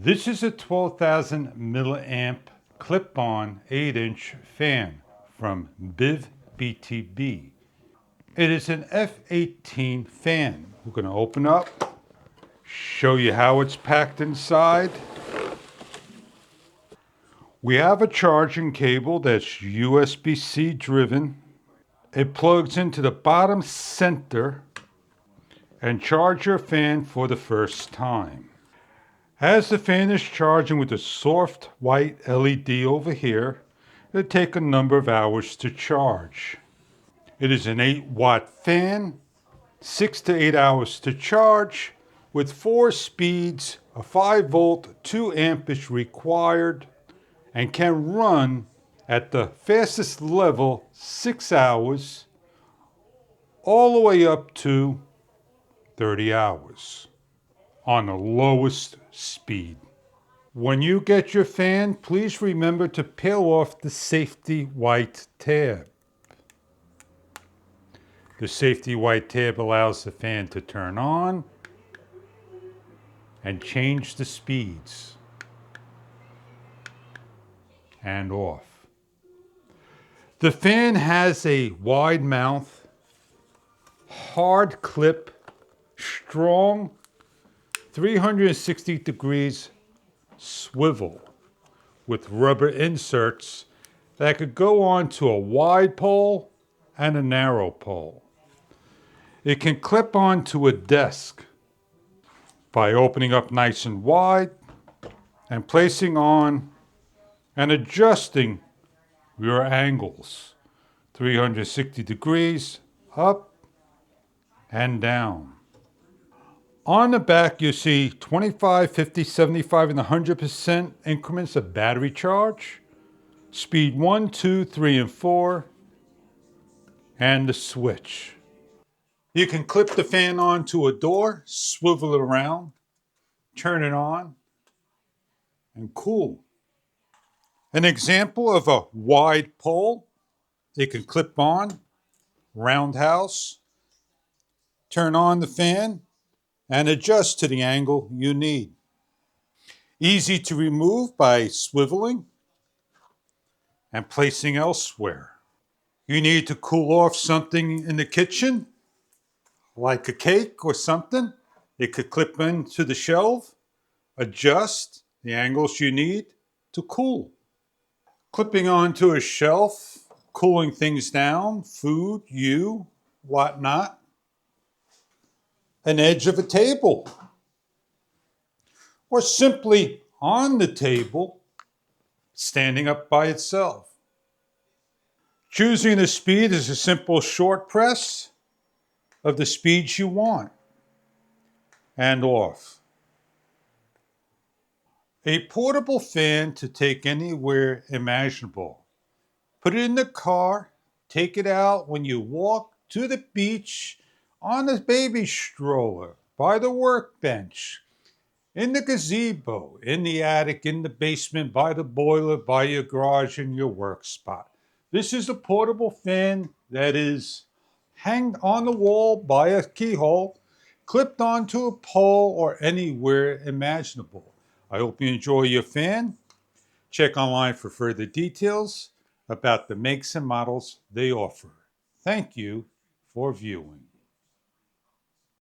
This is a 12,000 milliamp clip-on 8-inch fan from BIVBTP. It is an F18 fan. We're going to open up, show you how it's packed inside. We have a charging cable that's USB-C driven. It plugs into the bottom center and charge your fan for the first time. As the fan is charging with the soft white LED over here, it'll take a number of hours to charge. It is an 8-watt fan, 6 to 8 hours to charge, with 4 speeds, a 5-volt, 2 amperage required, and can run at the fastest level 6 hours, all the way up to 30 hours on the lowest speed. When you get your fan, please remember to peel off the safety white tab. The safety white tab allows the fan to turn on and change the speeds and off. The fan has a wide mouth, hard clip, strong 360 degrees swivel with rubber inserts that could go on to a wide pole and a narrow pole. It can clip onto a desk by opening up nice and wide and placing on and adjusting your angles 360 degrees up and down. On the back, you see 25, 50, 75, and 100% increments of battery charge, speed 1, 2, 3, and 4, and the switch. You can clip the fan onto a door, swivel it around, turn it on, and cool. An example of a wide pole, you can clip on, roundhouse, turn on the fan, and adjust to the angle you need. Easy to remove by swiveling and placing elsewhere. You need to cool off something in the kitchen, like a cake or something. It could clip into the shelf, adjust the angles you need to cool. Clipping onto a shelf, cooling things down, food, whatnot. An edge of a table, or simply on the table, standing up by itself. Choosing the speed is a simple short press of the speeds you want, and off. A portable fan to take anywhere imaginable. Put it in the car, take it out when you walk to the beach, on the baby stroller, by the workbench, in the gazebo, in the attic, in the basement, by the boiler, by your garage, in your work spot. This is a portable fan that is hanged on the wall by a keyhole, clipped onto a pole, or anywhere imaginable. I hope you enjoy your fan. Check online for further details about the makes and models they offer. Thank you for viewing.